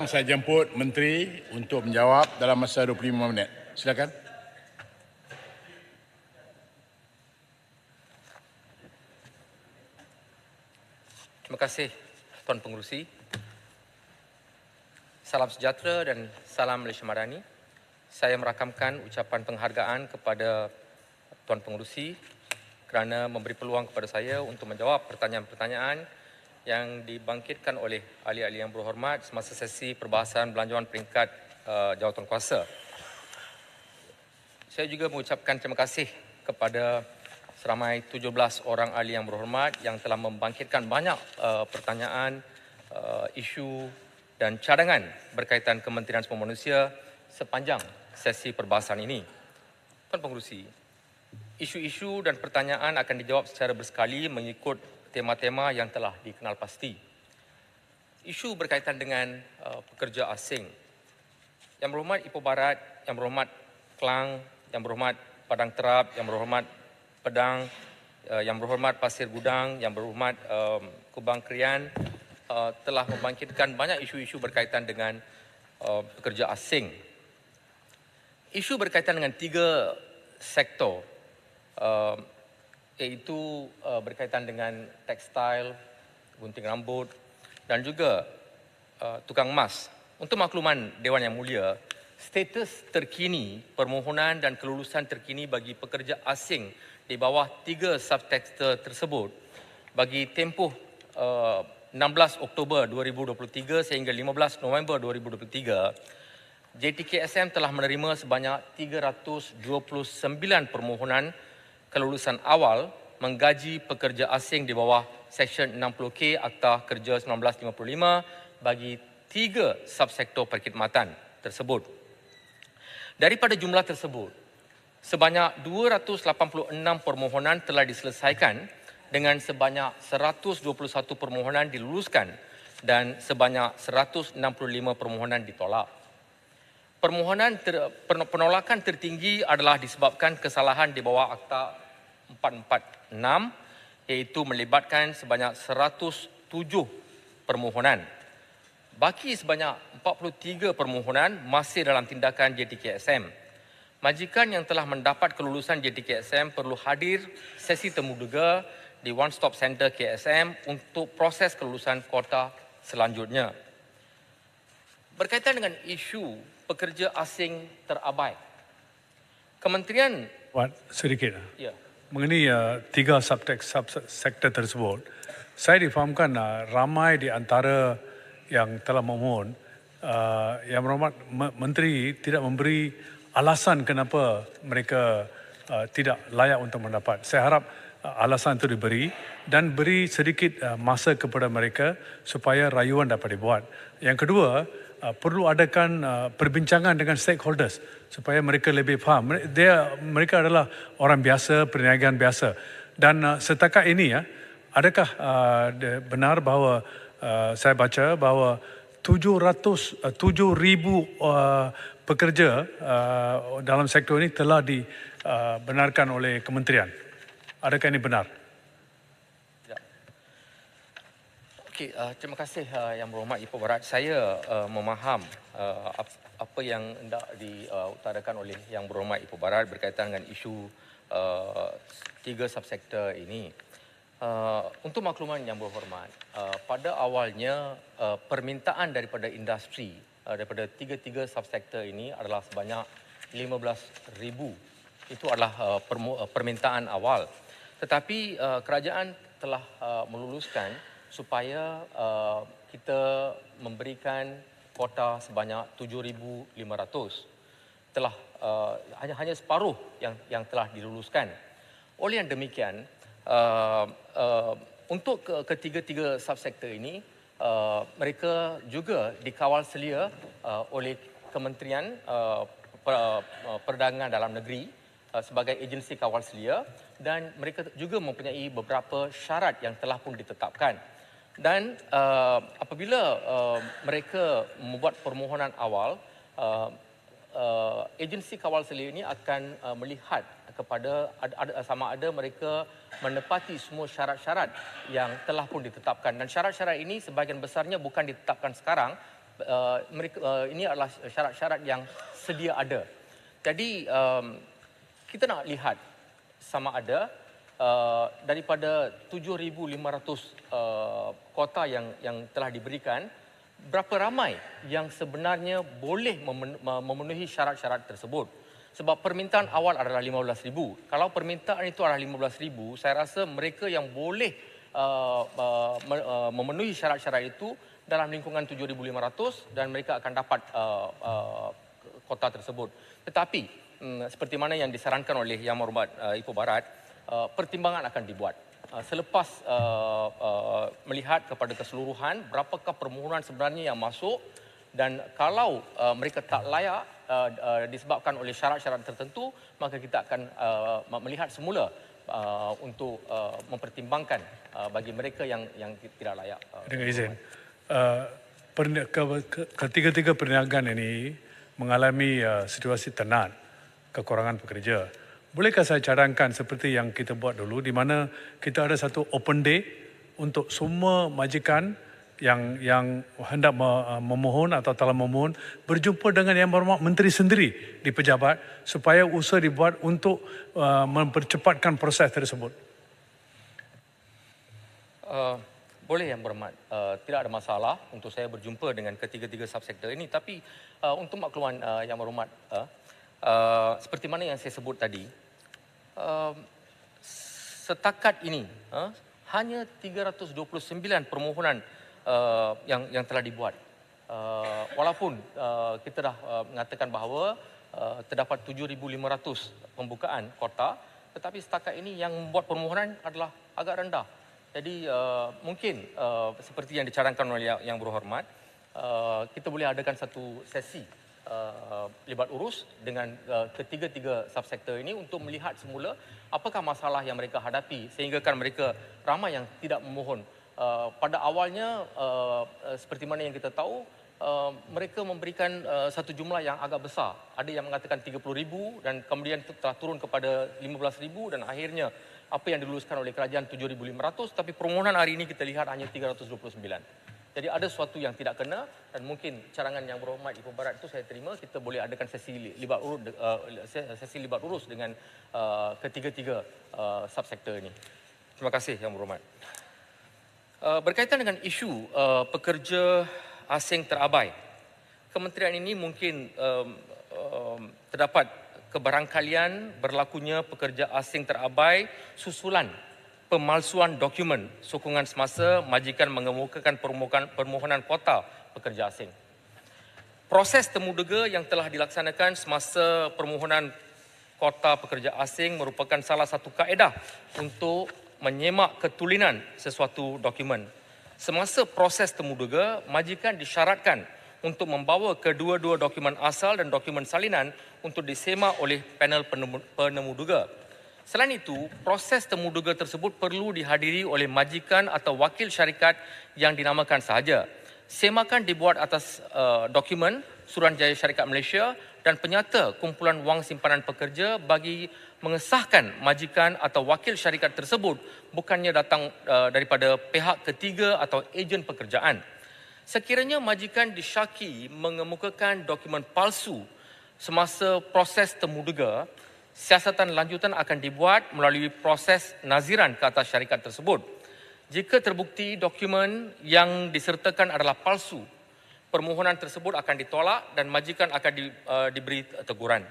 Saya jemput Menteri untuk menjawab dalam masa 25 minit. Silakan. Terima kasih Tuan Pengerusi. Salam sejahtera dan salam Malaysia Madani. Saya merakamkan ucapan penghargaan kepada Tuan Pengerusi kerana memberi peluang kepada saya untuk menjawab pertanyaan-pertanyaan yang dibangkitkan oleh ahli-ahli yang berhormat semasa sesi perbahasan belanjawan peringkat jawatankuasa. Saya juga mengucapkan terima kasih kepada seramai 17 orang ahli yang berhormat yang telah membangkitkan banyak pertanyaan, isu dan cadangan berkaitan Kementerian Sumber Manusia sepanjang sesi perbahasan ini. Tuan Pengerusi, isu-isu dan pertanyaan akan dijawab secara bersekali mengikut tema-tema yang telah dikenal pasti. Isu berkaitan dengan pekerja asing. Yang berhormat Ipoh Barat, yang berhormat Klang, yang berhormat Padang Terap, yang berhormat Pedang, yang berhormat Pasir Gudang, yang berhormat Kubang Krian telah membangkitkan banyak isu-isu berkaitan dengan pekerja asing. Isu berkaitan dengan 3 sektor, iaitu berkaitan dengan tekstil, gunting rambut dan juga tukang emas. Untuk makluman Dewan Yang Mulia, status terkini permohonan dan kelulusan terkini bagi pekerja asing di bawah 3 subsektor tersebut bagi tempoh 16 Oktober 2023 sehingga 15 November 2023, JTKSM telah menerima sebanyak 329 permohonan kelulusan awal menggaji pekerja asing di bawah Seksyen 60K Akta Kerja 1955 bagi 3 subsektor perkhidmatan tersebut. Daripada jumlah tersebut, sebanyak 286 permohonan telah diselesaikan dengan sebanyak 121 permohonan diluluskan dan sebanyak 165 permohonan ditolak. Penolakan tertinggi adalah disebabkan kesalahan di bawah Akta 446 iaitu melibatkan sebanyak 107 permohonan. Baki sebanyak 43 permohonan masih dalam tindakan JTKSM. Majikan yang telah mendapat kelulusan JTKSM perlu hadir sesi temuduga di One Stop Center KSM untuk proses kelulusan kuota selanjutnya. Berkaitan dengan isu pekerja asing terabai, Kementerian sedikit. Ya. Mengenai 3 subsektor tersebut, saya difahamkan ramai di antara yang telah memohon, yang berhormat Menteri tidak memberi alasan kenapa mereka tidak layak untuk mendapat. Saya harap alasan itu diberi dan beri sedikit masa kepada mereka supaya rayuan dapat dibuat. Yang kedua, perlu adakan perbincangan dengan stakeholders supaya mereka lebih faham. Mereka adalah orang biasa, perniagaan biasa. Dan setakat ini, adakah benar bahawa saya baca bahawa 7,000 pekerja dalam sektor ini telah dibenarkan oleh kementerian. Adakah ini benar? Okey, terima kasih Yang Berhormat Ipoh Barat. Saya memaham apa yang hendak diutarakan oleh Yang Berhormat Ipoh Barat berkaitan dengan isu 3 subsektor ini. Untuk makluman Yang Berhormat, pada awalnya permintaan daripada industri daripada 3 subsektor ini adalah sebanyak 15,000. Itu adalah permintaan awal. Tetapi kerajaan telah meluluskan supaya kita memberikan kuota sebanyak 7,500. Telah hanya separuh yang telah diluluskan. Oleh yang demikian, untuk ketiga-tiga subsektor ini, mereka juga dikawal selia oleh Kementerian Perdagangan Dalam Negeri sebagai agensi kawal selia dan mereka juga mempunyai beberapa syarat yang telah pun ditetapkan. Dan apabila mereka membuat permohonan awal, agensi kawal selia ini akan melihat kepada sama ada mereka menepati semua syarat-syarat yang telah pun ditetapkan. Dan syarat-syarat ini sebahagian besarnya bukan ditetapkan sekarang, ini adalah syarat-syarat yang sedia ada. Jadi kita nak lihat sama ada daripada 7,500 kota yang telah diberikan, berapa ramai yang sebenarnya boleh memenuhi syarat-syarat tersebut. Sebab permintaan awal adalah 15,000. Kalau permintaan itu adalah 15,000, saya rasa mereka yang boleh memenuhi syarat-syarat itu dalam lingkungan 7,500 dan mereka akan dapat kota tersebut. Tetapi seperti mana yang disarankan oleh Yang Berhormat Ipoh Barat, pertimbangan akan dibuat. Selepas melihat kepada keseluruhan berapakah permohonan sebenarnya yang masuk, dan kalau mereka tak layak disebabkan oleh syarat-syarat tertentu, maka kita akan melihat semula untuk mempertimbangkan bagi mereka yang tidak layak. Dengan izin, ketiga-tiga perniagaan ini mengalami situasi tenat, kekurangan pekerja. Bolehkah saya cadangkan seperti yang kita buat dulu, di mana kita ada satu open day untuk semua majikan yang hendak memohon atau telah memohon berjumpa dengan Yang Berhormat Menteri sendiri di pejabat, supaya usaha dibuat untuk mempercepatkan proses tersebut? Boleh Yang Berhormat, tidak ada masalah untuk saya berjumpa dengan ketiga-tiga subsektor ini. Tapi untuk makluman Yang Berhormat, seperti mana yang saya sebut tadi, setakat ini hanya 329 permohonan yang telah dibuat. Walaupun kita dah mengatakan bahawa terdapat 7,500 pembukaan kota, tetapi setakat ini yang membuat permohonan adalah agak rendah. Jadi mungkin seperti yang dicarangkan oleh Yang Berhormat, kita boleh adakan satu sesi libat urus dengan ketiga-tiga subsektor ini untuk melihat semula apakah masalah yang mereka hadapi, sehingga kan mereka ramai yang tidak memohon. Pada awalnya, seperti mana yang kita tahu, mereka memberikan satu jumlah yang agak besar. Ada yang mengatakan 30,000 dan kemudian telah turun kepada 15,000 dan akhirnya apa yang diluluskan oleh kerajaan 7,500, tapi permohonan hari ini kita lihat hanya 329. Jadi ada sesuatu yang tidak kena, dan mungkin carangan Yang Berhormat Ipoh Barat itu saya terima. Kita boleh adakan sesi libat urus dengan ketiga-tiga subsektor ini. Terima kasih Yang Berhormat. Berkaitan dengan isu pekerja asing terabai, kementerian ini mungkin terdapat kebarangkalian berlakunya pekerja asing terabai susulan pemalsuan dokumen sokongan semasa majikan mengemukakan permohonan kuota pekerja asing. Proses temuduga yang telah dilaksanakan semasa permohonan kuota pekerja asing merupakan salah satu kaedah untuk menyemak ketulinan sesuatu dokumen. Semasa proses temuduga, majikan disyaratkan untuk membawa kedua-dua dokumen asal dan dokumen salinan untuk disemak oleh panel penemuduga. Selain itu, proses temuduga tersebut perlu dihadiri oleh majikan atau wakil syarikat yang dinamakan sahaja. Semakan dibuat atas dokumen Suruhanjaya Syarikat Malaysia dan penyata kumpulan wang simpanan pekerja bagi mengesahkan majikan atau wakil syarikat tersebut bukannya datang daripada pihak ketiga atau ejen pekerjaan. Sekiranya majikan disyaki mengemukakan dokumen palsu semasa proses temuduga, siasatan lanjutan akan dibuat melalui proses naziran ke atas syarikat tersebut. Jika terbukti dokumen yang disertakan adalah palsu, permohonan tersebut akan ditolak dan majikan akan diberi teguran.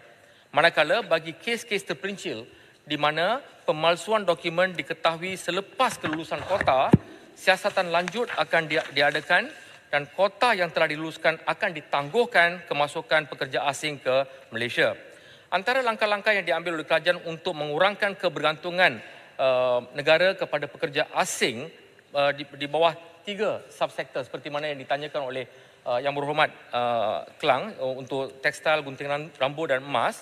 Manakala bagi kes-kes terperincil di mana pemalsuan dokumen diketahui selepas kelulusan kota, siasatan lanjut akan diadakan dan kota yang telah diluluskan akan ditangguhkan kemasukan pekerja asing ke Malaysia. Antara langkah-langkah yang diambil oleh kerajaan untuk mengurangkan kebergantungan negara kepada pekerja asing di bawah 3 subsektor seperti mana yang ditanyakan oleh Yang Berhormat Kelang untuk tekstil, guntingan rambut dan emas,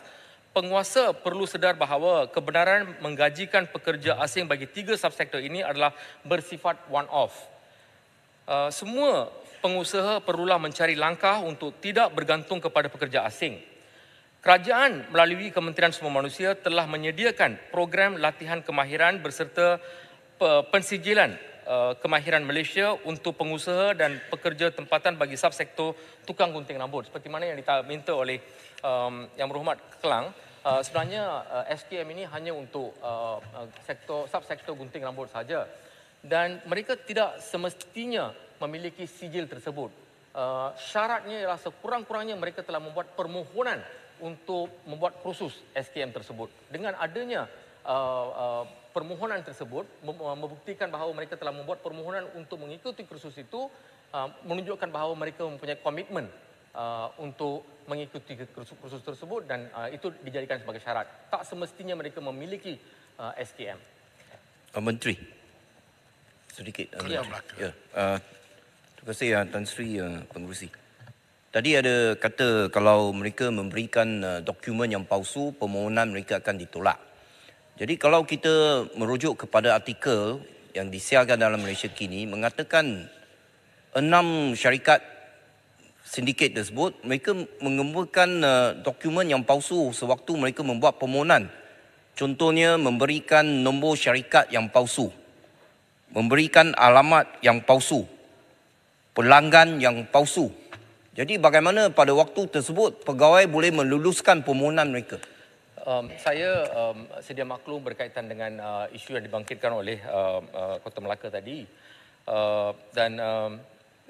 penguasa perlu sedar bahawa kebenaran menggajikan pekerja asing bagi 3 subsektor ini adalah bersifat one-off. Semua pengusaha perlulah mencari langkah untuk tidak bergantung kepada pekerja asing. Kerajaan melalui Kementerian Sumber Manusia telah menyediakan program latihan kemahiran berserta pensijilan kemahiran Malaysia untuk pengusaha dan pekerja tempatan bagi subsektor tukang gunting rambut. Seperti mana yang diminta oleh Yang Berhormat Kelang, sebenarnya SKM ini hanya untuk subsektor gunting rambut saja. Dan mereka tidak semestinya memiliki sijil tersebut. Syaratnya ialah sekurang-kurangnya mereka telah membuat permohonan untuk membuat kursus SKM tersebut. Dengan adanya permohonan tersebut membuktikan bahawa mereka telah membuat permohonan untuk mengikuti kursus itu, menunjukkan bahawa mereka mempunyai komitmen untuk mengikuti kursus tersebut, dan itu dijadikan sebagai syarat. Tak semestinya mereka memiliki SKM. Menteri, sedikit. Ya. Terima kasih Tan Sri Pengerusi. Tadi ada kata kalau mereka memberikan dokumen yang palsu, permohonan mereka akan ditolak. Jadi kalau kita merujuk kepada artikel yang disiarkan dalam Malaysia Kini, mengatakan 6 syarikat sindiket tersebut, mereka mengemukakan dokumen yang palsu sewaktu mereka membuat permohonan. Contohnya memberikan nombor syarikat yang palsu, memberikan alamat yang palsu, pelanggan yang palsu. Jadi bagaimana pada waktu tersebut pegawai boleh meluluskan permohonan mereka? Saya sedia maklum berkaitan dengan isu yang dibangkitkan oleh Kota Melaka tadi, dan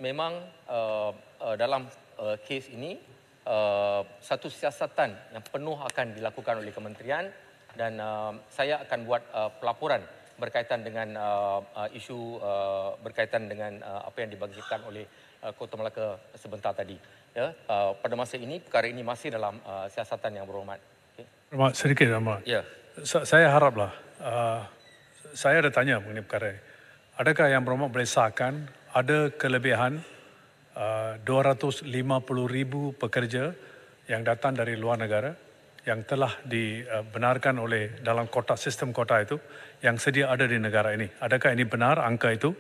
memang dalam kes ini satu siasatan yang penuh akan dilakukan oleh kementerian, dan saya akan buat pelaporan berkaitan dengan isu berkaitan dengan apa yang dibangkitkan oleh Kota Melaka sebentar tadi. Ya, pada masa ini perkara ini masih dalam siasatan Yang Berhormat. Sedikit, Ahmad. Ya. Saya haraplah, saya ada tanya mengenai perkara ini. Adakah Yang Berhormat boleh sahkan ada kelebihan 250,000 pekerja yang datang dari luar negara yang telah dibenarkan oleh dalam sistem kota itu yang sedia ada di negara ini? Adakah ini benar angka itu?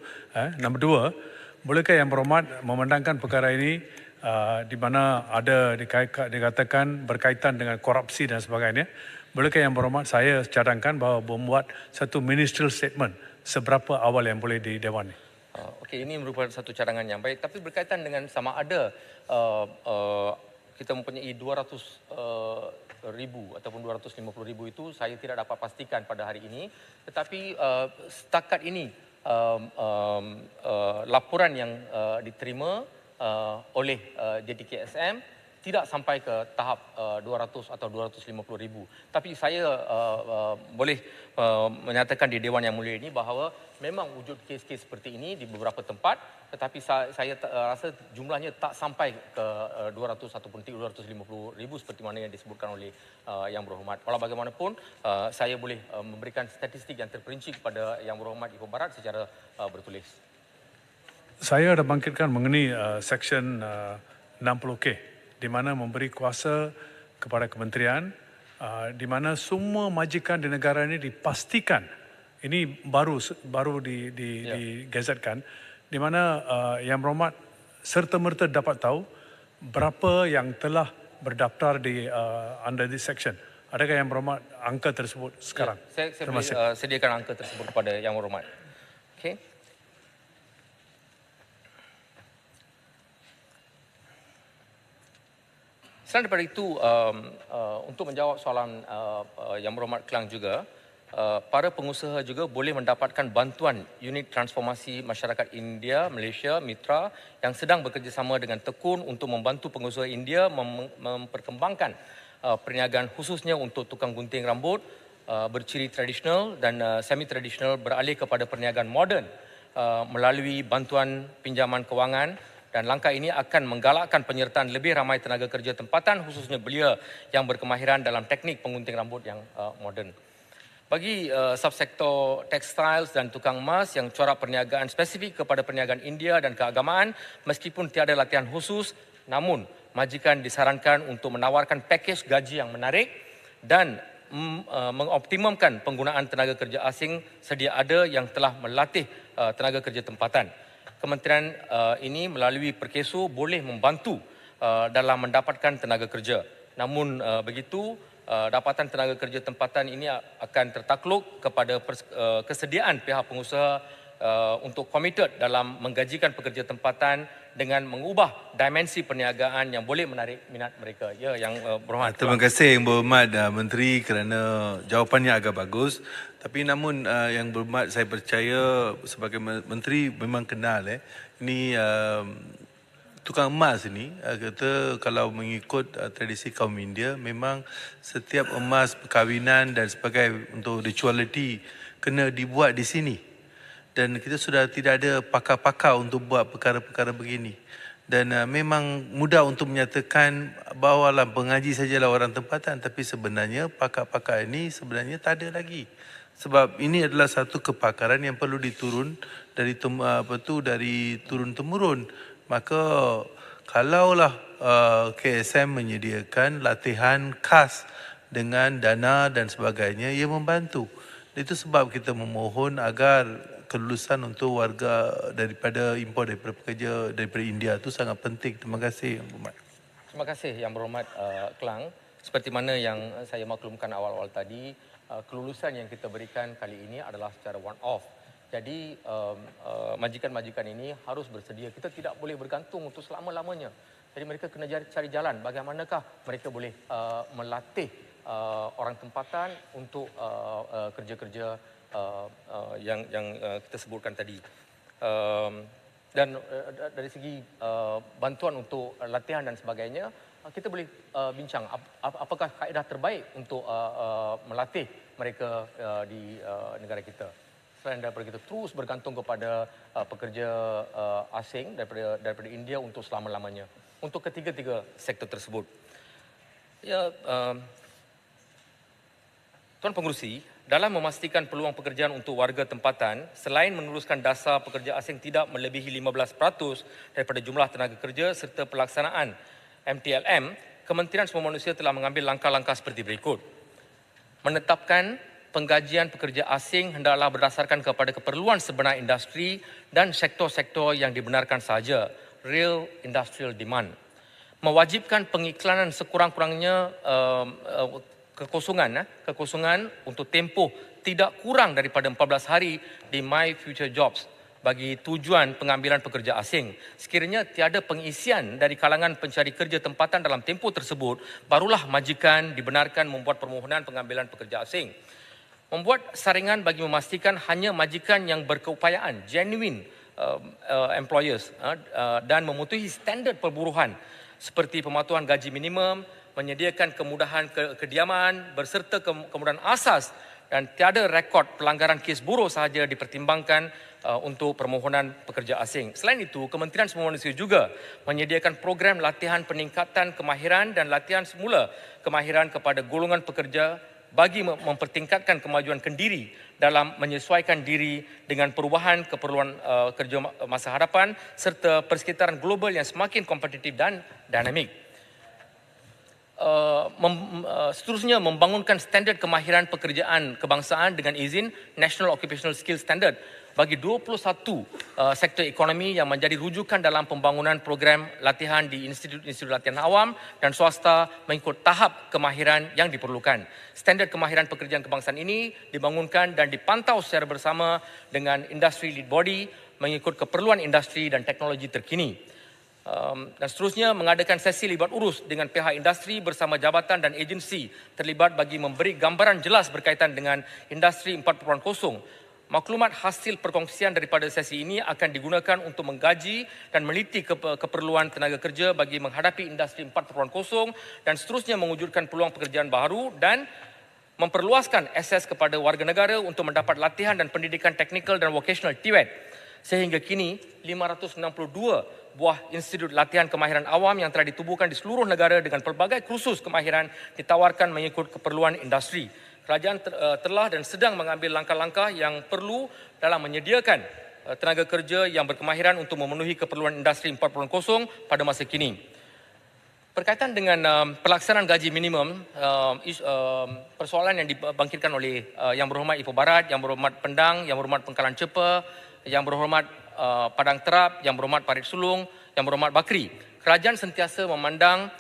Nombor dua, bolehkah Yang Berhormat memandangkan perkara ini di mana ada dikatakan berkaitan dengan korupsi dan sebagainya? Bolehkah Yang Berhormat saya cadangkan bahawa membuat satu ministerial statement seberapa awal yang boleh di Dewan ini? Okey, ini merupakan satu cadangan yang baik, tapi berkaitan dengan sama ada kita mempunyai 200,000 ataupun 250,000 itu saya tidak dapat pastikan pada hari ini, tetapi setakat ini laporan yang diterima oleh JTKSM tidak sampai ke tahap 200 atau 250,000. Tapi saya boleh menyatakan di Dewan Yang Mulia ini bahawa memang wujud kes-kes seperti ini di beberapa tempat, tetapi saya rasa jumlahnya tak sampai ke 200 ataupun 250,000 seperti mana yang disebutkan oleh Yang Berhormat. Walau bagaimanapun, saya boleh memberikan statistik yang terperinci kepada Yang Berhormat Ipoh Barat secara bertulis. Saya ada bangkitkan mengenai Seksyen 60K di mana memberi kuasa kepada kementerian, di mana semua majikan di negara ini dipastikan, ini baru digazetkan, di mana Yang Berhormat serta-merta dapat tahu berapa yang telah berdaftar di under this section. Adakah Yang Berhormat angka tersebut sekarang? Ya, saya boleh sediakan angka tersebut kepada Yang Berhormat. Okey. Selain daripada itu, untuk menjawab soalan Yang Berhormat Kelang juga, para pengusaha juga boleh mendapatkan bantuan unit transformasi masyarakat India, Malaysia, Mitra yang sedang bekerjasama dengan tekun untuk membantu pengusaha India memperkembangkan perniagaan khususnya untuk tukang gunting rambut berciri tradisional dan semi-tradisional beralih kepada perniagaan moden melalui bantuan pinjaman kewangan. Dan langkah ini akan menggalakkan penyertaan lebih ramai tenaga kerja tempatan khususnya belia yang berkemahiran dalam teknik penggunting rambut yang moden. Bagi subsektor textiles dan tukang emas yang corak perniagaan spesifik kepada perniagaan India dan keagamaan, meskipun tiada latihan khusus, namun majikan disarankan untuk menawarkan pakej gaji yang menarik dan mengoptimumkan penggunaan tenaga kerja asing sedia ada yang telah melatih tenaga kerja tempatan. Kementerian ini melalui Perkeso boleh membantu dalam mendapatkan tenaga kerja. Namun begitu, dapatan tenaga kerja tempatan ini akan tertakluk kepada kesediaan pihak pengusaha untuk committed dalam menggajikan pekerja tempatan dengan mengubah dimensi perniagaan yang boleh menarik minat mereka. Ya, yang berhormat. Terima kasih Yang Berhormat Menteri kerana jawapannya agak bagus. Tapi namun Yang Berhormat, saya percaya sebagai Menteri memang kenal ini tukang emas ini kata kalau mengikut tradisi kaum India memang setiap emas perkahwinan dan sebagainya untuk rituality kena dibuat di sini. Dan kita sudah tidak ada pakar-pakar untuk buat perkara-perkara begini. Dan memang mudah untuk menyatakan bahawa pengaji sajalah orang tempatan, tapi sebenarnya pakar-pakar ini sebenarnya tak ada lagi. Sebab ini adalah satu kepakaran yang perlu diturun dari dari turun temurun. Maka kalaulah KSM menyediakan latihan khas dengan dana dan sebagainya, ia membantu. Itu sebab kita memohon agar kelulusan untuk warga daripada import daripada pekerja daripada India itu sangat penting. Terima kasih Yang Berhormat. Terima kasih Yang Berhormat Kelang. Seperti mana yang saya maklumkan awal-awal tadi, kelulusan yang kita berikan kali ini adalah secara one off. Jadi majikan-majikan ini harus bersedia. Kita tidak boleh bergantung untuk selama-lamanya. Jadi mereka kena cari jalan bagaimanakah mereka boleh melatih orang tempatan untuk kerja-kerja yang kita sebutkan tadi. Dan dari segi bantuan untuk latihan dan sebagainya, kita boleh bincang apakah kaedah terbaik untuk melatih mereka di negara kita. Selain daripada kita terus bergantung kepada pekerja asing daripada India untuk selama-lamanya. Untuk ketiga-tiga sektor tersebut. Ya, Tuan Pengerusi, dalam memastikan peluang pekerjaan untuk warga tempatan, selain meneruskan dasar pekerja asing tidak melebihi 15% daripada jumlah tenaga kerja serta pelaksanaan MTLM, Kementerian Sumber Manusia telah mengambil langkah-langkah seperti berikut. Menetapkan penggajian pekerja asing hendaklah berdasarkan kepada keperluan sebenar industri dan sektor-sektor yang dibenarkan sahaja, real industrial demand. Mewajibkan pengiklanan sekurang-kurangnya kekosongan untuk tempoh tidak kurang daripada 14 hari di My Future Jobs bagi tujuan pengambilan pekerja asing. Sekiranya tiada pengisian dari kalangan pencari kerja tempatan dalam tempoh tersebut, barulah majikan dibenarkan membuat permohonan pengambilan pekerja asing. Membuat saringan bagi memastikan hanya majikan yang berkeupayaan, genuine employers dan memenuhi standard perburuhan seperti pematuhan gaji minimum, menyediakan kemudahan kediaman berserta kemudahan asas dan tiada rekod pelanggaran kes buruh sahaja dipertimbangkan untuk permohonan pekerja asing. Selain itu, Kementerian Sumber Manusia juga menyediakan program latihan peningkatan kemahiran dan latihan semula kemahiran kepada golongan pekerja bagi mempertingkatkan kemajuan kendiri dalam menyesuaikan diri dengan perubahan keperluan kerja masa hadapan serta persekitaran global yang semakin kompetitif dan dinamik. Seterusnya membangunkan standard kemahiran pekerjaan kebangsaan dengan izin National Occupational Skills Standard bagi 21 sektor ekonomi yang menjadi rujukan dalam pembangunan program latihan di institut-institut latihan awam dan swasta mengikut tahap kemahiran yang diperlukan. Standard kemahiran pekerjaan kebangsaan ini dibangunkan dan dipantau secara bersama dengan industry lead body mengikut keperluan industri dan teknologi terkini. Dan seterusnya mengadakan sesi libat urus dengan pihak industri bersama jabatan dan agensi terlibat bagi memberi gambaran jelas berkaitan dengan industri 4.0. Maklumat hasil perkongsian daripada sesi ini akan digunakan untuk menggaji dan meliti keperluan tenaga kerja bagi menghadapi industri 4.0 dan seterusnya mewujudkan peluang pekerjaan baru dan memperluaskan akses kepada warga negara untuk mendapat latihan dan pendidikan teknikal dan vocational TVET. Sehingga kini 562 buah institut latihan kemahiran awam yang telah ditubuhkan di seluruh negara dengan pelbagai kursus kemahiran ditawarkan mengikut keperluan industri. Kerajaan telah dan sedang mengambil langkah-langkah yang perlu dalam menyediakan tenaga kerja yang berkemahiran untuk memenuhi keperluan industri 4.0 pada masa kini. Berkaitan dengan pelaksanaan gaji minimum, persoalan yang dibangkitkan oleh Yang Berhormat Ipoh Barat, Yang Berhormat Pendang, Yang Berhormat Pengkalan Cepa, Yang Berhormat Padang Terap, Yang Berhormat Parit Sulong, Yang Berhormat Bakri. Kerajaan sentiasa memandang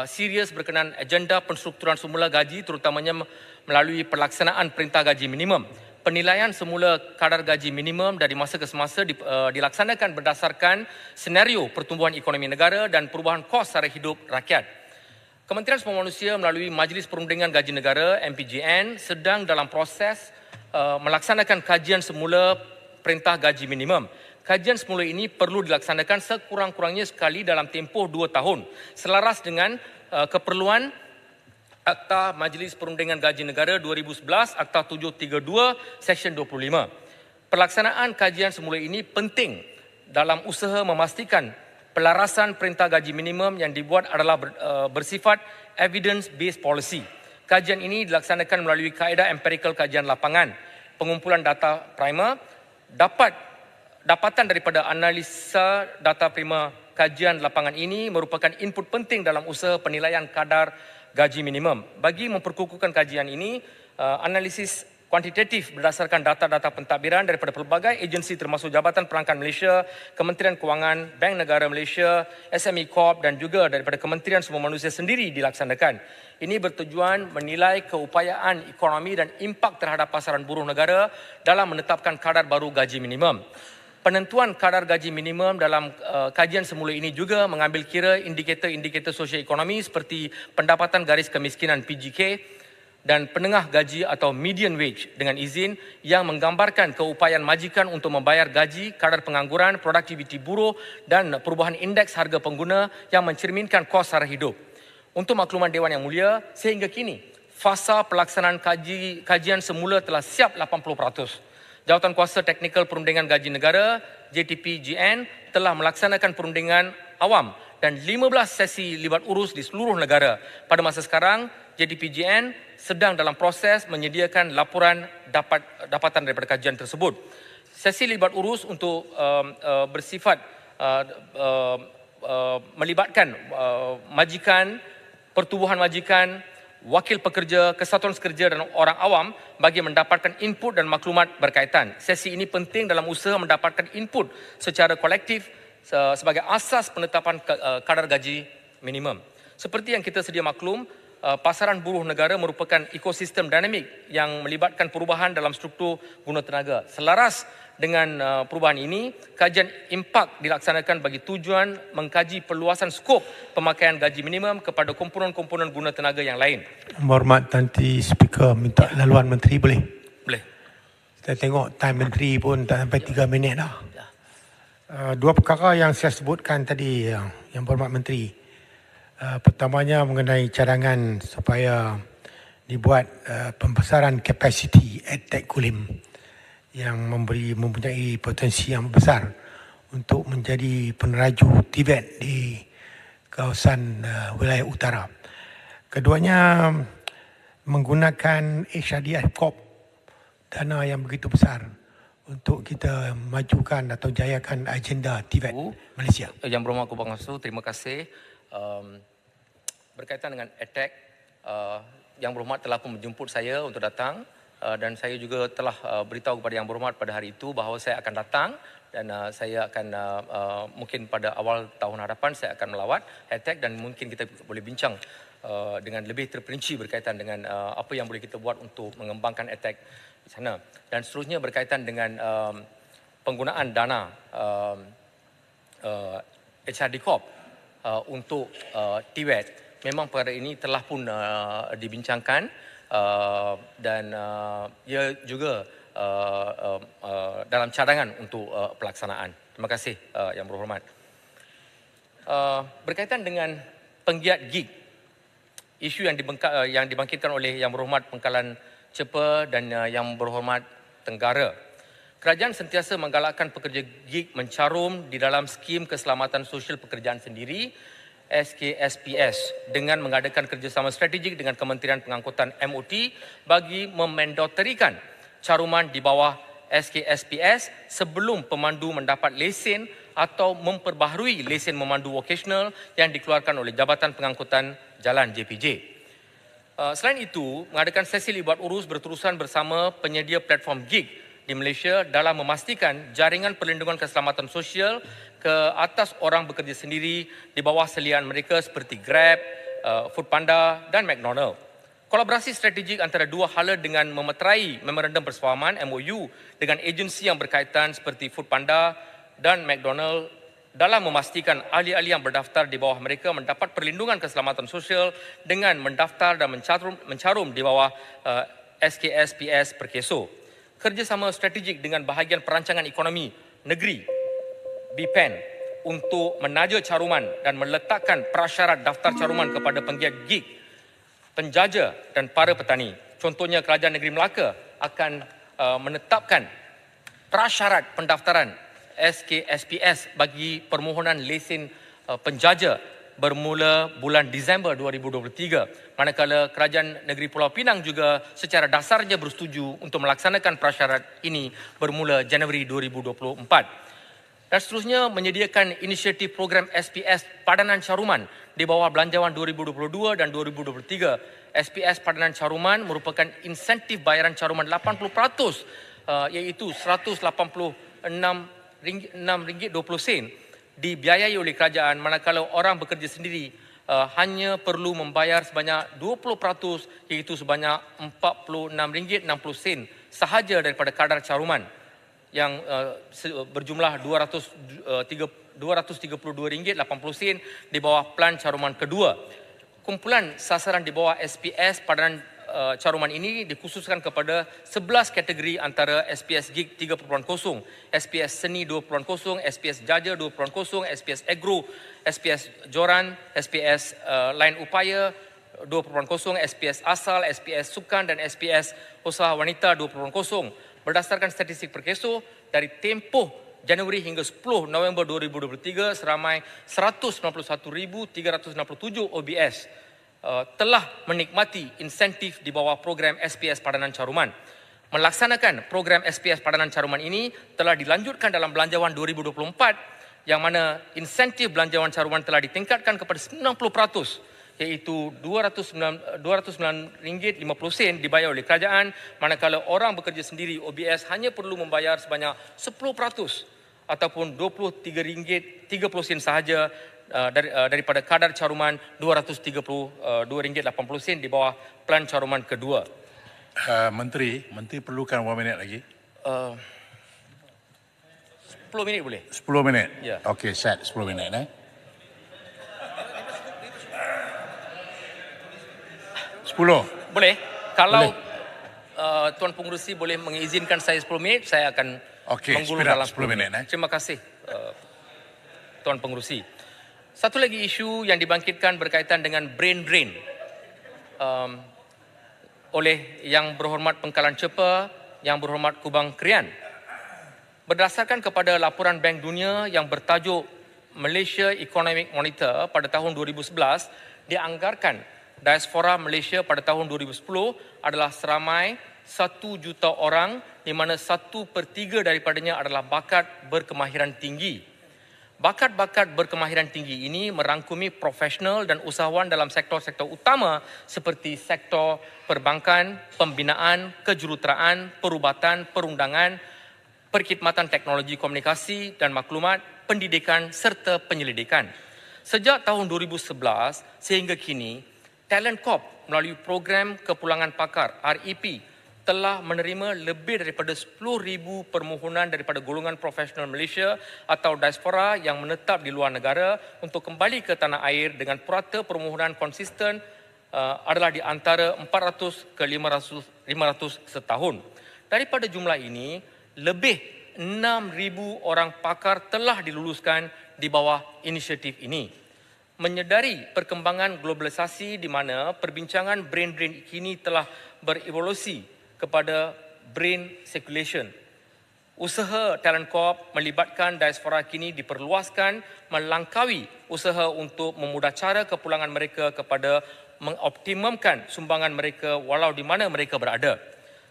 serius berkenaan agenda penstrukturan semula gaji terutamanya melalui pelaksanaan perintah gaji minimum. penilaian semula kadar gaji minimum dari masa ke semasa dilaksanakan berdasarkan senario pertumbuhan ekonomi negara dan perubahan kos sara hidup rakyat. Kementerian Sumber Manusia melalui Majlis Perundingan Gaji Negara MPGN sedang dalam proses melaksanakan kajian semula perintah gaji minimum. Kajian semula ini perlu dilaksanakan sekurang-kurangnya sekali dalam tempoh 2 tahun selaras dengan keperluan Akta Majlis Perundingan Gaji Negara 2011, Akta 732, Seksyen 25. Pelaksanaan kajian semula ini penting dalam usaha memastikan pelarasan perintah gaji minimum yang dibuat adalah bersifat evidence-based policy. Kajian ini dilaksanakan melalui kaedah empirical kajian lapangan, pengumpulan data primer, dapatan daripada analisa data primer kajian lapangan ini merupakan input penting dalam usaha penilaian kadar gaji minimum. Bagi memperkukuhkan kajian ini, analisis kuantitatif berdasarkan data-data pentadbiran daripada pelbagai agensi termasuk Jabatan Perangkat Malaysia, Kementerian Kewangan, Bank Negara Malaysia, SME Corp dan juga daripada Kementerian Sumber Manusia sendiri dilaksanakan. Ini bertujuan menilai keupayaan ekonomi dan impak terhadap pasaran buruh negara dalam menetapkan kadar baru gaji minimum. Penentuan kadar gaji minimum dalam kajian semula ini juga mengambil kira indikator-indikator sosioekonomi seperti pendapatan garis kemiskinan PGK dan penengah gaji atau median wage dengan izin yang menggambarkan keupayaan majikan untuk membayar gaji, kadar pengangguran, produktiviti buruh dan perubahan indeks harga pengguna yang mencerminkan kos sara hidup. Untuk makluman Dewan Yang Mulia, sehingga kini fasa pelaksanaan kajian semula telah siap 80%. Jawatan Kuasa Teknikal Perundingan Gaji Negara JTPGN telah melaksanakan perundingan awam dan 15 sesi libat urus di seluruh negara. Pada masa sekarang, JTPGN sedang dalam proses menyediakan laporan dapatan daripada kajian tersebut. Sesi libat urus untuk bersifat melibatkan majikan, pertubuhan majikan, wakil pekerja, kesatuan sekerja dan orang awam bagi mendapatkan input dan maklumat berkaitan. Sesi ini penting dalam usaha mendapatkan input secara kolektif sebagai asas penetapan kadar gaji minimum. Seperti yang kita sedia maklum, pasaran buruh negara merupakan ekosistem dinamik yang melibatkan perubahan dalam struktur guna tenaga. Selaras dengan perubahan ini, kajian impak dilaksanakan bagi tujuan mengkaji perluasan skop pemakaian gaji minimum kepada komponen-komponen guna tenaga yang lain. Hormat Tanti Speaker, minta laluan Menteri boleh? Boleh. Saya tengok time Menteri pun tak sampai 3 minit dah. Dua perkara yang saya sebutkan tadi, yang berhormat Menteri. Pertamanya mengenai cadangan supaya dibuat pembesaran kapasiti EdTech Kulim yang mempunyai potensi yang besar untuk menjadi peneraju TVET di kawasan wilayah utara. Keduanya menggunakan HRDF Corp, dana yang begitu besar untuk kita majukan atau jayakan agenda TVET Malaysia. Yang berhormat Kubang Asu, terima kasih. Berkaitan dengan EdTech, Yang Berhormat telah pun menjemput saya untuk datang. Dan saya juga telah beritahu kepada Yang Berhormat pada hari itu bahawa saya akan datang dan saya akan mungkin pada awal tahun hadapan saya akan melawat EdTech dan mungkin kita boleh bincang dengan lebih terperinci berkaitan dengan apa yang boleh kita buat untuk mengembangkan EdTech di sana. Dan seterusnya berkaitan dengan penggunaan dana HRD Corp untuk TVET. Memang perkara ini telah pun dibincangkan dan ia juga dalam cadangan untuk pelaksanaan. Terima kasih Yang Berhormat. Berkaitan dengan penggiat gig, isu yang dibangkitkan oleh Yang Berhormat Pengkalan Cepa dan Yang Berhormat Tenggara. Kerajaan sentiasa menggalakkan pekerja gig mencarum di dalam skim keselamatan sosial pekerjaan sendiri SKSPS dengan mengadakan kerjasama strategik dengan Kementerian Pengangkutan MOT bagi memandatorikan caruman di bawah SKSPS sebelum pemandu mendapat lesen atau memperbaharui lesen memandu vokasional yang dikeluarkan oleh Jabatan Pengangkutan Jalan JPJ. Selain itu, mengadakan sesi libat urus berterusan bersama penyedia platform gig di Malaysia dalam memastikan jaringan perlindungan keselamatan sosial ke atas orang bekerja sendiri di bawah selian mereka seperti Grab, Foodpanda dan McDonald. Kolaborasi strategik antara dua hala dengan memeterai memorandum persefahaman MOU dengan agensi yang berkaitan seperti Foodpanda dan McDonald dalam memastikan ahli-ahli yang berdaftar di bawah mereka mendapat perlindungan keselamatan sosial dengan mendaftar dan mencarum di bawah SKSPS Perkeso. Kerjasama strategik dengan bahagian perancangan ekonomi negeri BPEN untuk menaja caruman dan meletakkan prasyarat daftar caruman kepada penggiat gig, penjaja dan para petani. Contohnya Kerajaan Negeri Melaka akan menetapkan prasyarat pendaftaran SKSPS bagi permohonan lesen penjaja bermula bulan Disember 2023. Manakala Kerajaan Negeri Pulau Pinang juga secara dasarnya bersetuju untuk melaksanakan prasyarat ini bermula Januari 2024. Dan seterusnya menyediakan inisiatif program SPS Padanan Caruman di bawah Belanjawan 2022 dan 2023. SPS Padanan Caruman merupakan insentif bayaran caruman 80%, iaitu RM6.20 dibiayai oleh kerajaan, manakala orang bekerja sendiri hanya perlu membayar sebanyak 20%, iaitu sebanyak RM46.60 sahaja daripada kadar caruman yang berjumlah RM232.80 di bawah plan caruman kedua. Kumpulan sasaran di bawah SPS padanan caruman ini dikhususkan kepada 11 kategori antara SPS Gig 3.0, SPS Seni 2.0, SPS Jaja 2.0, SPS Agro, SPS Joran, SPS Lain Upaya 2.0, SPS Asal, SPS Sukan dan SPS Usaha Wanita 2.0. Berdasarkan statistik Perkeso, dari tempoh Januari hingga 10 November 2023, seramai 191,367 OBS telah menikmati insentif di bawah program SPS Padanan Caruman. Melaksanakan program SPS Padanan Caruman ini telah dilanjutkan dalam Belanjawan 2024, yang mana insentif Belanjawan Caruman telah ditingkatkan kepada 90%, iaitu RM209.50 dibayar oleh kerajaan, manakala orang bekerja sendiri OBS hanya perlu membayar sebanyak 10% ataupun RM23.30 sahaja daripada kadar caruman RM232.80 di bawah plan caruman kedua. Menteri perlukan 1 minit lagi. 10 minit boleh? 10 minit? Ya. Okey, set 10 minit. Boleh. Kalau Tuan Pengerusi boleh mengizinkan saya 10 minit, saya akan menggulung dalam 10 minit. Terima kasih Tuan Pengerusi. Satu lagi isu yang dibangkitkan berkaitan dengan brain drain oleh Yang Berhormat Pengkalan Cepa, Yang Berhormat Kubang Krian. Berdasarkan kepada laporan Bank Dunia yang bertajuk Malaysia Economic Monitor pada tahun 2011, dianggarkan diaspora Malaysia pada tahun 2010 adalah seramai 1 juta orang, di mana 1/3 daripadanya adalah bakat berkemahiran tinggi. Bakat-bakat berkemahiran tinggi ini merangkumi profesional dan usahawan dalam sektor-sektor utama seperti sektor perbankan, pembinaan, kejuruteraan, perubatan, perundangan, perkhidmatan teknologi komunikasi dan maklumat, pendidikan serta penyelidikan. Sejak tahun 2011 sehingga kini, Talent Corp melalui program Kepulangan Pakar REP telah menerima lebih daripada 10,000 permohonan daripada golongan profesional Malaysia atau diaspora yang menetap di luar negara untuk kembali ke tanah air dengan purata permohonan konsisten adalah di antara 400 ke 500 setahun. Daripada jumlah ini, lebih 6,000 orang pakar telah diluluskan di bawah inisiatif ini. Menyedari perkembangan globalisasi di mana perbincangan brain drain kini telah berevolusi kepada brain circulation, usaha Talent Corp melibatkan diaspora kini diperluaskan melangkaui usaha untuk memudah cara kepulangan mereka kepada mengoptimumkan sumbangan mereka walau di mana mereka berada.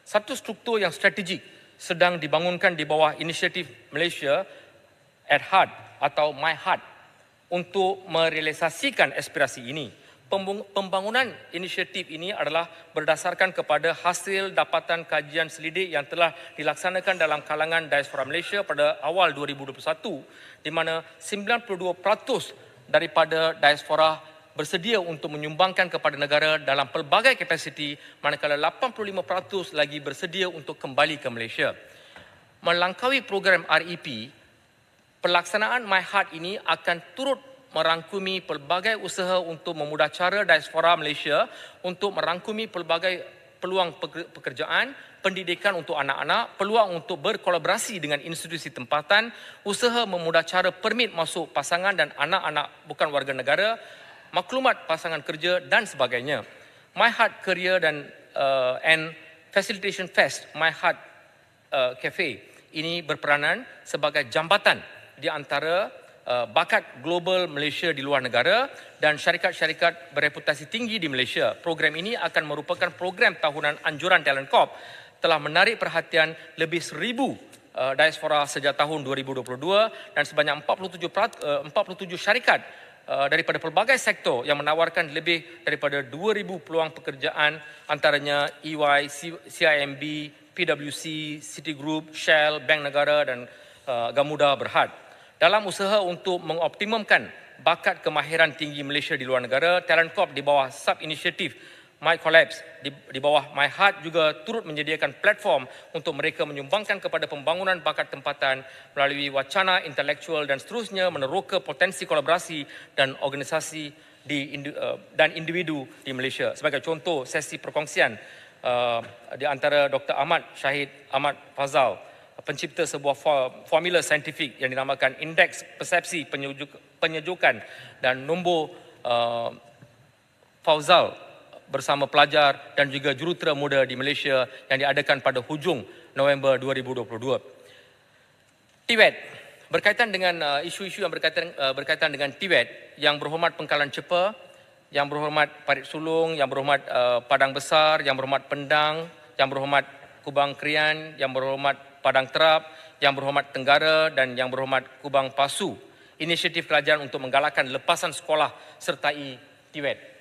Satu struktur yang strategik sedang dibangunkan di bawah inisiatif Malaysia at Heart atau My Heart untuk merealisasikan aspirasi ini. Pembangunan inisiatif ini adalah berdasarkan kepada hasil dapatan kajian selidik yang telah dilaksanakan dalam kalangan diaspora Malaysia pada awal 2021, di mana 92% daripada diaspora bersedia untuk menyumbangkan kepada negara dalam pelbagai kapasiti, manakala 85% lagi bersedia untuk kembali ke Malaysia. Melangkaui program REP, pelaksanaan My Heart ini akan turut merangkumi pelbagai usaha untuk memudah cara diaspora Malaysia untuk merangkumi pelbagai peluang pekerjaan, pendidikan untuk anak-anak, peluang untuk berkolaborasi dengan institusi tempatan, usaha memudah cara permit masuk pasangan dan anak-anak bukan warga negara, maklumat pasangan kerja dan sebagainya. My Heart Career and Facilitation Fest, My Heart Cafe ini berperanan sebagai jambatan di antara bakat global Malaysia di luar negara dan syarikat-syarikat bereputasi tinggi di Malaysia. Program ini akan merupakan program tahunan anjuran Talent Corp, telah menarik perhatian lebih 1,000 diaspora sejak tahun 2022 dan sebanyak 47 syarikat daripada pelbagai sektor yang menawarkan lebih daripada 2,000 peluang pekerjaan, antaranya EY, CIMB, PwC, Citigroup, Shell, Bank Negara dan Gamuda Berhad. Dalam usaha untuk mengoptimumkan bakat kemahiran tinggi Malaysia di luar negara, Talent Corp di bawah sub-inisiatif My Collabs di bawah My Heart juga turut menyediakan platform untuk mereka menyumbangkan kepada pembangunan bakat tempatan melalui wacana intelektual dan seterusnya meneroka potensi kolaborasi dan organisasi dan individu di Malaysia. Sebagai contoh, sesi perkongsian di antara Dr. Ahmad Syahid Ahmad Fazal, pencipta sebuah formula saintifik yang dinamakan Indeks Persepsi Penyejukan dan nombor Fazal bersama pelajar dan juga jurutera muda di Malaysia yang diadakan pada hujung November 2022. TVET berkaitan dengan isu-isu yang berkaitan dengan TVET, Yang Berhormat Pengkalan Cepa, Yang Berhormat Parit Sulong, Yang Berhormat Padang Besar, Yang Berhormat Pendang, Yang Berhormat Kubang Krian, Yang Berhormat Padang Terap, Yang Berhormat Tenggara dan Yang Berhormat Kubang Pasu. Inisiatif kerajaan untuk menggalakkan lepasan sekolah sertai TVET.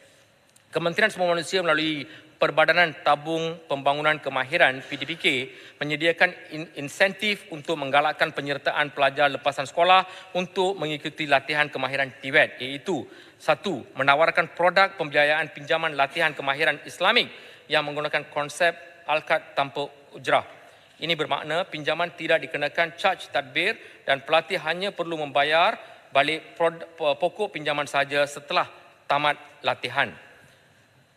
Kementerian Semua Manusia melalui Perbadanan Tabung Pembangunan Kemahiran PTPK menyediakan insentif untuk menggalakkan penyertaan pelajar lepasan sekolah untuk mengikuti latihan kemahiran TVET, iaitu 1. Menawarkan produk pembiayaan pinjaman latihan kemahiran Islamik yang menggunakan konsep Al-Qad tanpa ujrah. Ini bermakna pinjaman tidak dikenakan caj tadbir dan pelatih hanya perlu membayar balik pokok pinjaman sahaja setelah tamat latihan.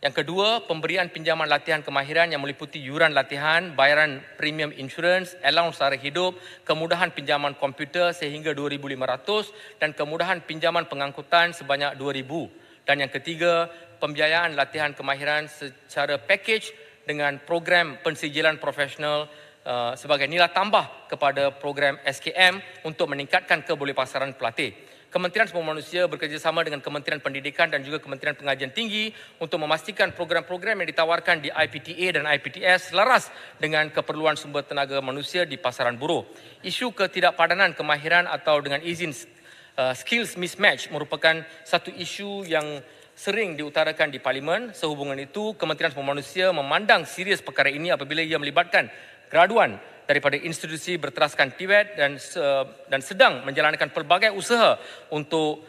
Yang kedua, pemberian pinjaman latihan kemahiran yang meliputi yuran latihan, bayaran premium insurans, allowance sara hidup, kemudahan pinjaman komputer sehingga 2,500 dan kemudahan pinjaman pengangkutan sebanyak 2,000. Dan yang ketiga, pembiayaan latihan kemahiran secara package dengan program pensijilan profesional sebagai nilai tambah kepada program SKM untuk meningkatkan kebolehpasaran pelatih. Kementerian Semua Manusia bekerjasama dengan Kementerian Pendidikan dan juga Kementerian Pengajian Tinggi untuk memastikan program-program yang ditawarkan di IPTA dan IPTS selaras dengan keperluan sumber tenaga manusia di pasaran buruh. Isu ketidakpadanan kemahiran atau dengan izin skills mismatch merupakan satu isu yang sering diutarakan di Parlimen. Sehubungan itu, Kementerian Semua Manusia memandang serius perkara ini apabila ia melibatkan graduan daripada institusi berteraskan TVET dan sedang menjalankan pelbagai usaha untuk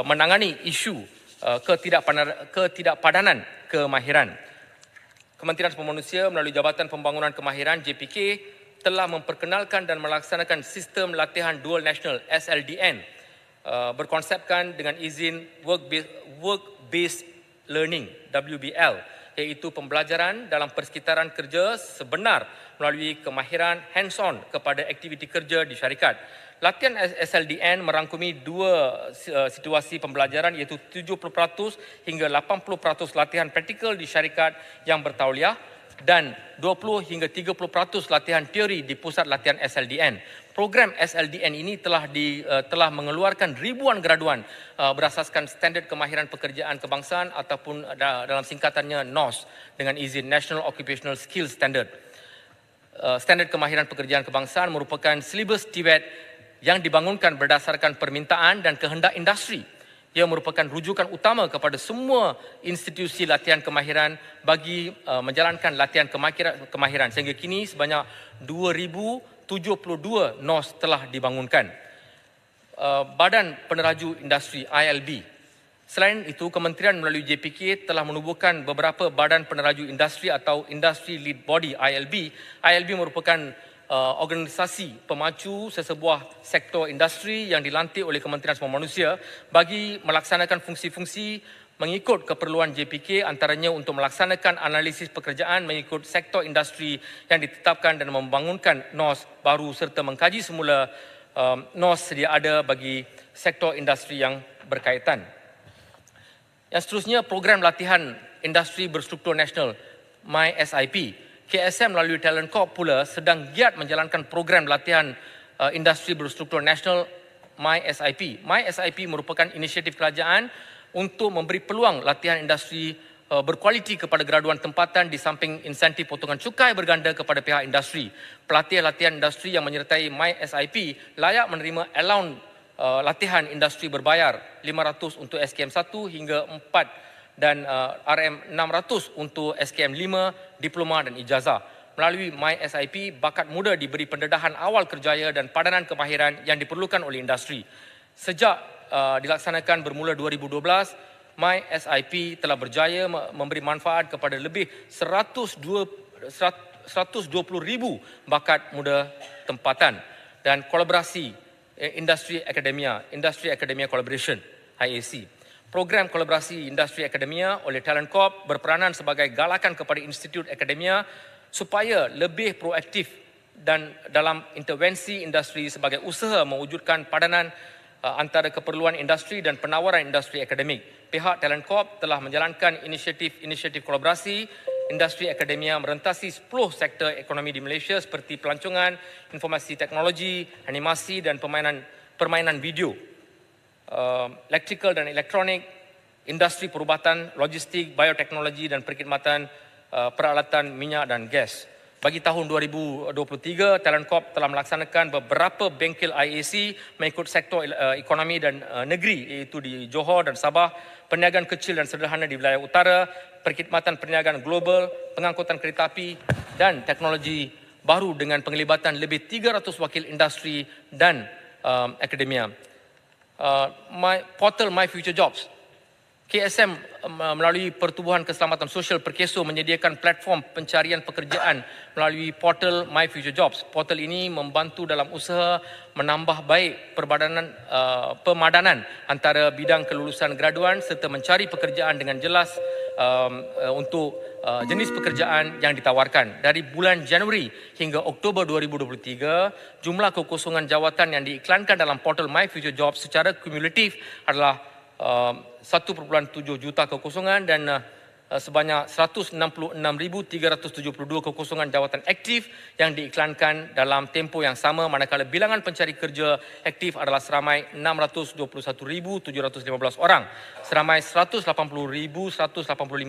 menangani isu ketidakpadanan kemahiran. Kementerian Semua Manusia melalui Jabatan Pembangunan Kemahiran JPK telah memperkenalkan dan melaksanakan sistem latihan dual national SLDN berkonsepkan dengan izin work-based learning WBL, iaitu pembelajaran dalam persekitaran kerja sebenar melalui kemahiran hands-on kepada aktiviti kerja di syarikat. Latihan SLDN merangkumi dua situasi pembelajaran, iaitu 70% hingga 80% latihan praktikal di syarikat yang bertauliah dan 20 hingga 30% latihan teori di pusat latihan SLDN. Program SLDN ini telah mengeluarkan ribuan graduan berasaskan standard kemahiran pekerjaan kebangsaan ataupun dalam singkatannya NOS dengan izin National Occupational Skills Standard. Standard kemahiran pekerjaan kebangsaan merupakan silibus TVET yang dibangunkan berdasarkan permintaan dan kehendak industri. Ia merupakan rujukan utama kepada semua institusi latihan kemahiran bagi menjalankan latihan kemahiran. Sehingga kini sebanyak 2,072 NOS telah dibangunkan. Badan Peneraju Industri ILB Selain itu, Kementerian melalui JPK telah menubuhkan beberapa badan peneraju industri atau Industry Lead Body ILB. ILB merupakan organisasi pemacu sesebuah sektor industri yang dilantik oleh Kementerian Sumber Manusia bagi melaksanakan fungsi-fungsi mengikut keperluan JPK, antaranya untuk melaksanakan analisis pekerjaan mengikut sektor industri yang ditetapkan dan membangunkan NOS baru serta mengkaji semula NOS sedia ada bagi sektor industri yang berkaitan. Yang seterusnya, program latihan industri berstruktur nasional MySIP. KSM melalui Talent Corp pula sedang giat menjalankan program latihan industri berstruktur nasional MySIP. MySIP merupakan inisiatif kerajaan untuk memberi peluang latihan industri berkualiti kepada graduan tempatan di samping insentif potongan cukai berganda kepada pihak industri. Pelatihan latihan industri yang menyertai MySIP layak menerima allowance latihan industri berbayar 500 untuk SKM 1 hingga 4 dan RM600 untuk SKM 5, diploma dan ijazah. Melalui MySIP, bakat muda diberi pendedahan awal kerjaya dan padanan kemahiran yang diperlukan oleh industri. Sejak dilaksanakan bermula 2012, MySIP telah berjaya memberi manfaat kepada lebih 120,000 bakat muda tempatan dan kolaborasi Industri Academia Collaboration, IAC. Program kolaborasi industri akademia oleh Talent Corp berperanan sebagai galakan kepada institut akademia supaya lebih proaktif dan dalam intervensi industri sebagai usaha mewujudkan padanan antara keperluan industri dan penawaran industri akademik. Pihak Talent Corp telah menjalankan inisiatif kolaborasi industri akademia merentasi 10 sektor ekonomi di Malaysia seperti pelancongan, informasi teknologi, animasi dan permainan video. Electrical dan elektronik, industri perubatan, logistik, bioteknologi dan perkhidmatan peralatan minyak dan gas. Bagi tahun 2023, Talent Corp telah melaksanakan beberapa bengkel IAC mengikut sektor ekonomi dan negeri iaitu di Johor dan Sabah, perniagaan kecil dan sederhana di wilayah utara, perkhidmatan perniagaan global, pengangkutan kereta api dan teknologi baru dengan penglibatan lebih 300 wakil industri dan akademia. Portal My Future Jobs. KSM melalui Pertubuhan Keselamatan Sosial Perkeso menyediakan platform pencarian pekerjaan melalui portal My Future Jobs. Portal ini membantu dalam usaha menambah baik pemadanan antara bidang kelulusan graduan serta mencari pekerjaan dengan jelas untuk jenis pekerjaan yang ditawarkan. Dari bulan Januari hingga Oktober 2023, jumlah kekosongan jawatan yang diiklankan dalam portal My Future Jobs secara kumulatif adalah 1.7 juta kekosongan dan sebanyak 166,372 kekosongan jawatan aktif yang diiklankan dalam tempoh yang sama, manakala bilangan pencari kerja aktif adalah seramai 621,715 orang. Seramai 180,185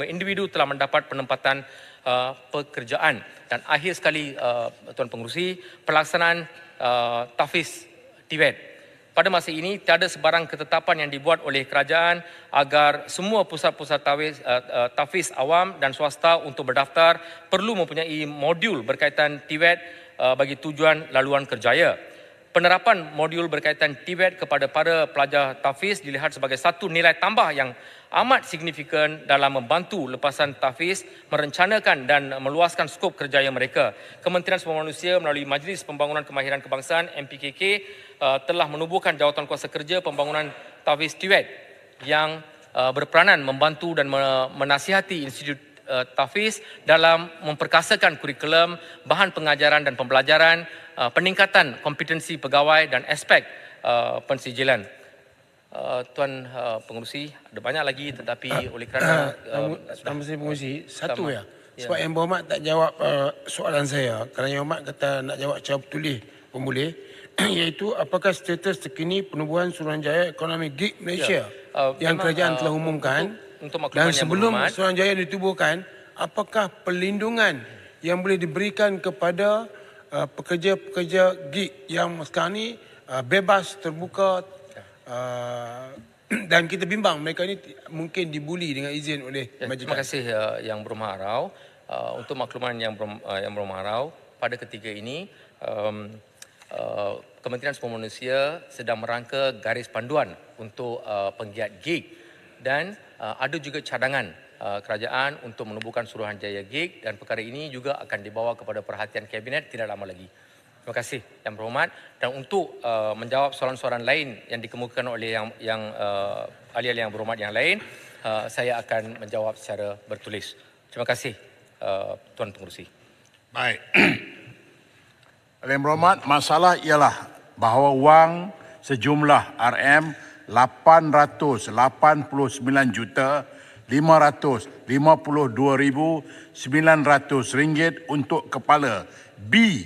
individu telah mendapat penempatan pekerjaan. Dan akhir sekali, Tuan Pengerusi, pelaksanaan Tafiz TVET. Pada masa ini, tiada sebarang ketetapan yang dibuat oleh kerajaan agar semua pusat-pusat tafiz awam dan swasta untuk berdaftar perlu mempunyai modul berkaitan TVET bagi tujuan laluan kerjaya. Penerapan modul berkaitan TVET kepada para pelajar tafiz dilihat sebagai satu nilai tambah yang amat signifikan dalam membantu lepasan tafiz merencanakan dan meluaskan skop kerjaya mereka. Kementerian Sumber Manusia melalui Majlis Pembangunan Kemahiran Kebangsaan MPKK telah menubuhkan jawatan kuasa kerja pembangunan tafiz TVET yang berperanan membantu dan menasihati institut tafiz dalam memperkasakan kurikulum, bahan pengajaran dan pembelajaran, peningkatan kompetensi pegawai dan aspek pensijilan. Tuan Pengerusi, ada banyak lagi tetapi oleh kerana Tuan Pengerusi, satu ya. Sebab Yang Berhormat tak jawab soalan saya. Kerana Yang Berhormat kata nak jawab secara bertulis pun boleh. Iaitu apakah status terkini penubuhan Suruhanjaya Ekonomi GIG Malaysia yang kerajaan telah umumkan, untuk dan sebelum Suruhanjaya ditubuhkan, apakah perlindungan yang boleh diberikan kepada pekerja-pekerja GIG yang sekarang ni bebas, terbuka, dan kita bimbang mereka ini mungkin dibuli dengan izin oleh majikan. Terima kasih Yang Berhormat Rau. Untuk makluman Yang Berhormat Rau, pada ketika ini Kementerian Sumber Manusia sedang merangka garis panduan untuk penggiat GIG dan ada juga cadangan kerajaan untuk menubuhkan Suruhanjaya GIG dan perkara ini juga akan dibawa kepada perhatian Kabinet tidak lama lagi. Terima kasih Yang Berhormat. Dan untuk menjawab soalan-soalan lain yang dikemukakan oleh ahli-ahli Yang Berhormat yang lain, saya akan menjawab secara bertulis. Terima kasih Tuan Pengerusi. Baik. Yang Berhormat, masalah ialah bahawa wang sejumlah RM889,552,900 ringgit untuk kepala B